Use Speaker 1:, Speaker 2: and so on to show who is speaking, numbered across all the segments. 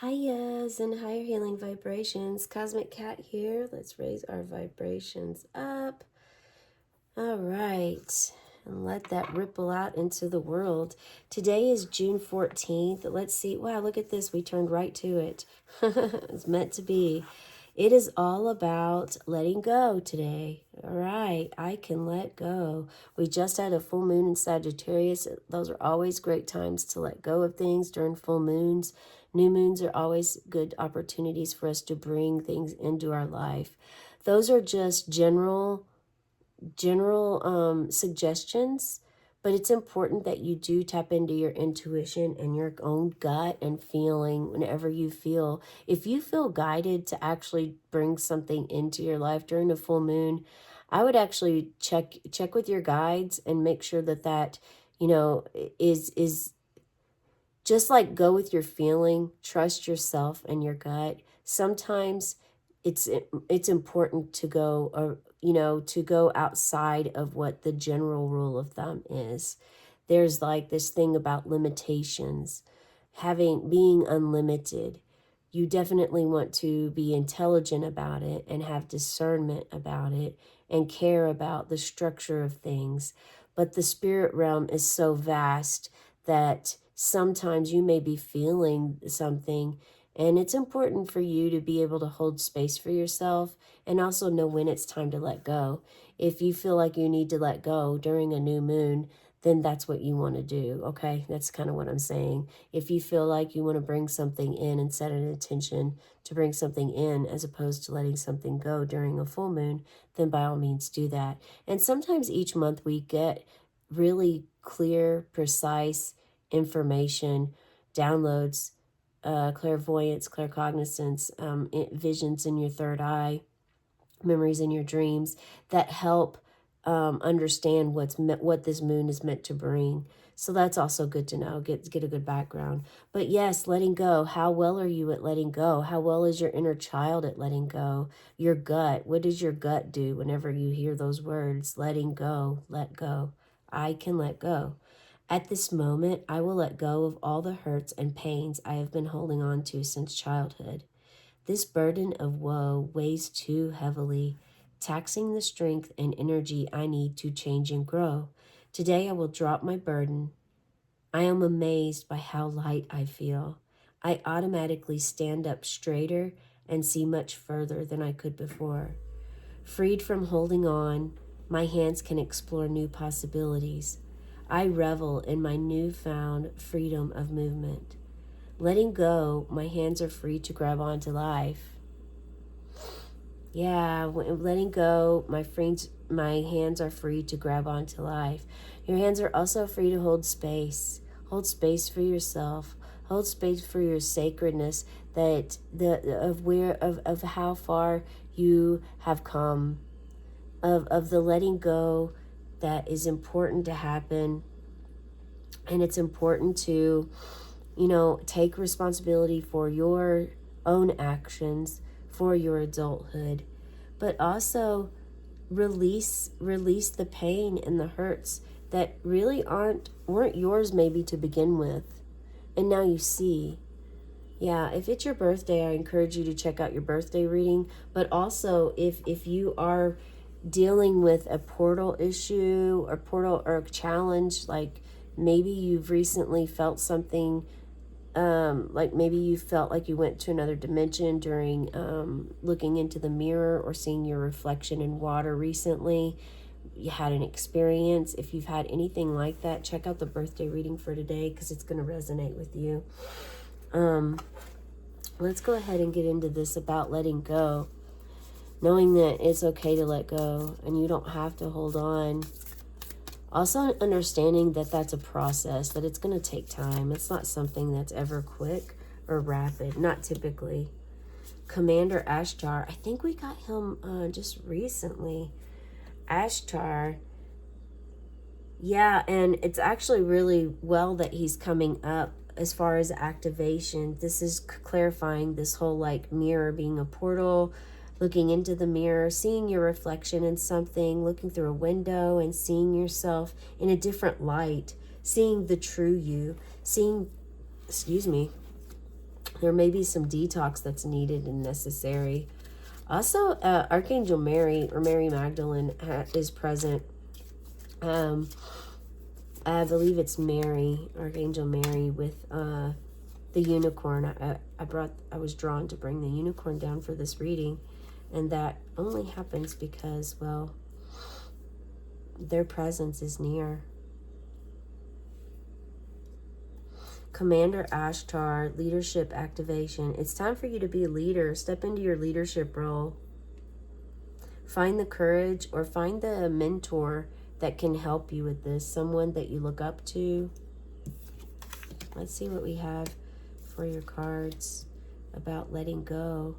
Speaker 1: Hiya's and higher healing vibrations. Cosmic Cat here. Let's raise our vibrations up. All right. And let that ripple out into the world. Today is June 14th. Let's see. Wow, look at this. We turned right to it. It's meant to be. It is all about letting go today. All right. I can let go. We just had a full moon in Sagittarius. Those are always great times to let go of things during full moons. New moons are always good opportunities for us to bring things into our life. Those are just general suggestions, but it's important that you do tap into your intuition and your own gut and feeling whenever you feel. If you feel guided to actually bring something into your life during a full moon, I would actually check with your guides and make sure that is just like go with your feeling, trust yourself and your gut. Sometimes it's important to go to go outside of what the general rule of thumb is. There's like this thing about limitations, being unlimited. You definitely want to be intelligent about it and have discernment about it and care about the structure of things. But the spirit realm is so vast that sometimes you may be feeling something, and it's important for you to be able to hold space for yourself and also know when it's time to let go. If you feel like you need to let go during a new moon, then that's what you want to do, okay? That's kind of what I'm saying. If you feel like you want to bring something in and set an intention to bring something in as opposed to letting something go during a full moon, then by all means do that. And sometimes each month we get really clear, precise information, downloads, clairvoyance, claircognizance, visions in your third eye, memories in your dreams that help understand what this moon is meant to bring. So that's also good to know. Get a good background. But yes, letting go. How well are you at letting go? How well is your inner child at letting go? Your gut. What does your gut do whenever you hear those words? Letting go. Let go. I can let go. At this moment, I will let go of all the hurts and pains I have been holding on to since childhood. This burden of woe weighs too heavily, taxing the strength and energy I need to change and grow. Today I will drop my burden. I am amazed by how light I feel. I automatically stand up straighter and see much further than I could before. Freed from holding on, my hands can explore new possibilities. I revel in my newfound freedom of movement. Letting go, my hands are free to grab onto life. Yeah, letting go, my hands are free to grab onto life. Your hands are also free to hold space. Hold space for yourself. Hold space for your sacredness, that of how far you have come, of the letting go that is important to happen. And it's important to take responsibility for your own actions, for your adulthood, but also release the pain and the hurts that really weren't yours maybe to begin with. And now you see. Yeah, if it's your birthday, I encourage you to check out your birthday reading, but also if you are dealing with a portal issue or a challenge, like maybe you've recently felt something, like maybe you felt like you went to another dimension during looking into the mirror or seeing your reflection in water recently. You had an experience. If you've had anything like that, check out the birthday reading for today because it's going to resonate with you. Let's go ahead and get into this about letting go. Knowing that it's okay to let go and you don't have to hold on. Also understanding that that's a process, that it's going to take time. It's not something that's ever quick or rapid, not typically. Commander Ashtar, I think we got him just recently. Ashtar, yeah, and it's actually really well that he's coming up as far as activation. This is clarifying this whole like mirror being a portal, looking into the mirror, seeing your reflection in something, looking through a window and seeing yourself in a different light, seeing the true you, seeing There may be some detox that's needed and necessary. Also, Archangel Mary or Mary Magdalene is present. I believe it's Mary, Archangel Mary, with the unicorn. I was drawn to bring the unicorn down for this reading, and that only happens because, well, their presence is near. Commander Ashtar, leadership activation. It's time for you to be a leader. Step into your leadership role. Find the courage or find the mentor that can help you with this. Someone that you look up to. Let's see what we have for your cards about letting go.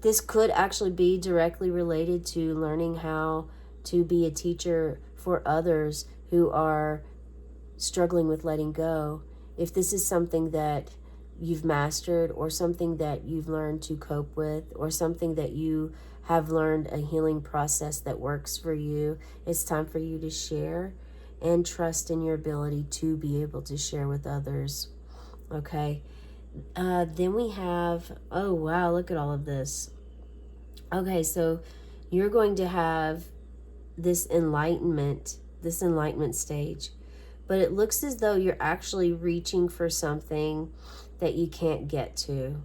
Speaker 1: This could actually be directly related to learning how to be a teacher for others who are struggling with letting go. If this is something that you've mastered or something that you've learned to cope with or something that you have learned a healing process that works for you, it's time for you to share and trust in your ability to be able to share with others. Okay. Then we have, oh wow, look at all of this. Okay, so you're going to have this enlightenment stage, but it looks as though you're actually reaching for something that you can't get to.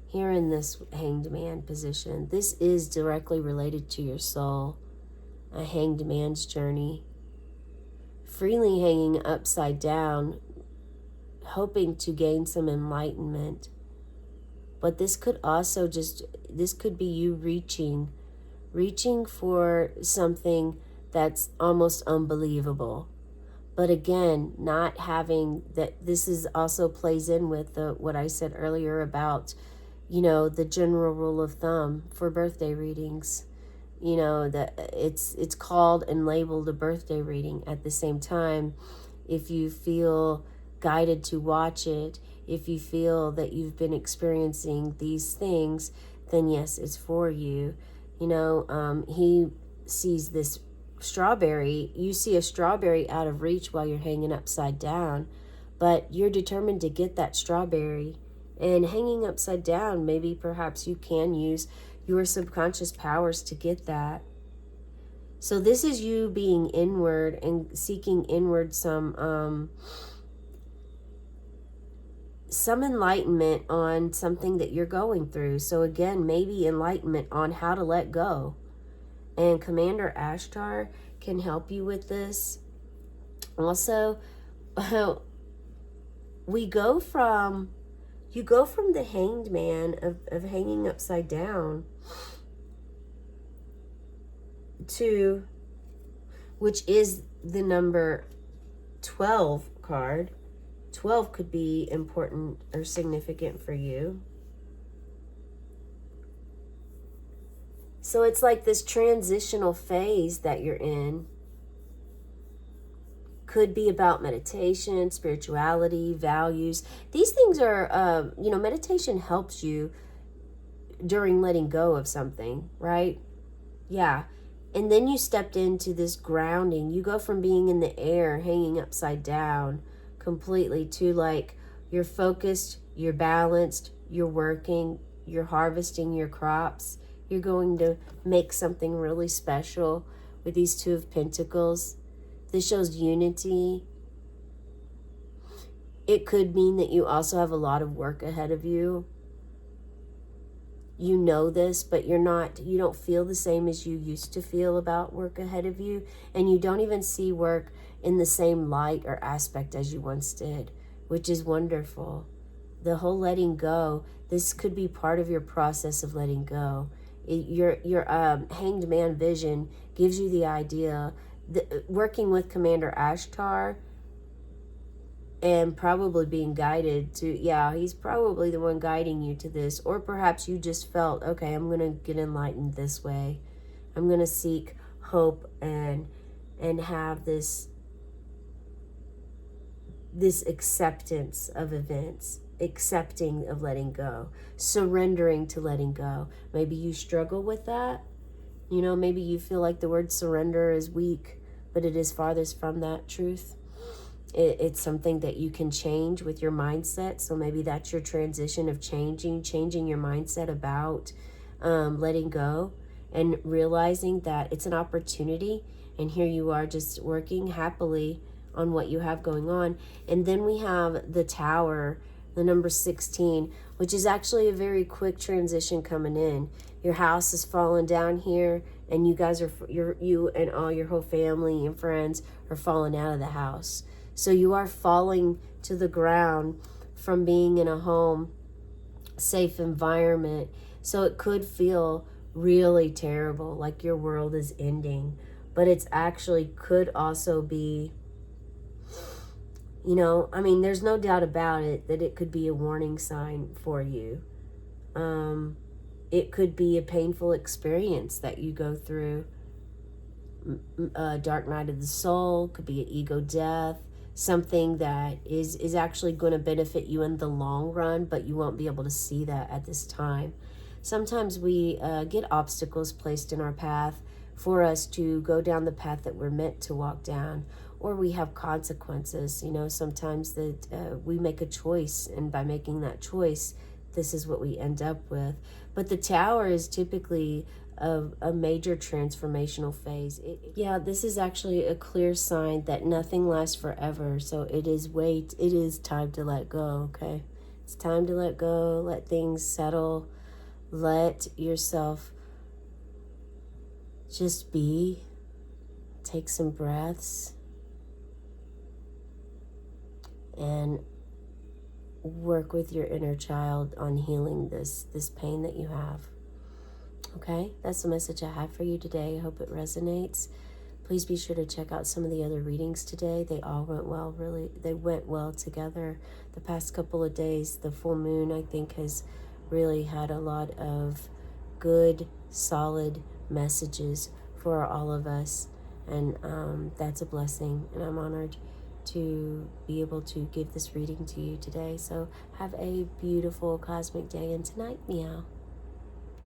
Speaker 1: Here in this hanged man position, this is directly related to your soul, a hanged man's journey. Freely hanging upside down, hoping to gain some enlightenment. But this could also this could be you reaching for something that's almost unbelievable. But again, not having that, this is also plays in with what I said earlier about, the general rule of thumb for birthday readings. That it's called and labeled a birthday reading. At the same time, if you feel guided to watch it, if you feel that you've been experiencing these things, then yes, it's for you. He sees this strawberry. You see a strawberry out of reach while you're hanging upside down, but you're determined to get that strawberry. And hanging upside down, maybe perhaps you can use your subconscious powers to get that. So this is you being inward and seeking inward some enlightenment on something that you're going through. So again, maybe enlightenment on how to let go. And Commander Ashtar can help you with this. Also, you go from the hanged man of hanging upside down to, which is the number 12 card. 12 could be important or significant for you. So it's like this transitional phase that you're in. Could be about meditation, spirituality, values. These things are, meditation helps you during letting go of something, right? Yeah. And then you stepped into this grounding. You go from being in the air, hanging upside down completely, to like you're focused, you're balanced, you're working, you're harvesting your crops. You're going to make something really special with these Two of Pentacles. This shows unity. It could mean that you also have a lot of work ahead of you. You know this, but you don't feel the same as you used to feel about work ahead of you. And you don't even see work in the same light or aspect as you once did, which is wonderful. The whole letting go, this could be part of your process of letting go. Your hanged man vision gives you the idea that working with Commander Ashtar and probably being guided to, he's probably the one guiding you to this. Or perhaps you just felt, okay, I'm going to get enlightened this way. I'm going to seek hope and have this acceptance of events, accepting of letting go, surrendering to letting go. Maybe you struggle with that. Maybe you feel like the word surrender is weak, but it is farthest from that truth. It's something that you can change with your mindset. So maybe that's your transition of changing your mindset about letting go and realizing that it's an opportunity. And here you are just working happily on what you have going on. And then we have the Tower, the number 16, which is actually a very quick transition coming in. Your house is falling down here, and you guys are, you and all your whole family and friends are falling out of the house. So you are falling to the ground from being in a home, safe environment. So it could feel really terrible, like your world is ending. But it's actually could also be, you know, I mean, there's no doubt about it that it could be a warning sign for you. It could be a painful experience that you go through. A dark night of the soul, could be an ego death, something that is actually going to benefit you in the long run, but you won't be able to see that at this time. Sometimes we get obstacles placed in our path for us to go down the path that we're meant to walk down, or we have consequences. You know, sometimes that we make a choice, and by making that choice, this is what we end up with. But the Tower is typically a major transformational phase. Yeah, this is actually a clear sign that nothing lasts forever. So it is time to let go, okay? It's time to let go, let things settle, let yourself just be, take some breaths, and work with your inner child on healing this pain that you have. Okay, that's the message I have for you today. I hope it resonates. Please be sure to check out some of the other readings today. They all went well, really. They went well together. The past couple of days, the full moon, I think, has really had a lot of good, solid messages for all of us. And that's a blessing. And I'm honored to be able to give this reading to you today. So have a beautiful cosmic day. And tonight, meow.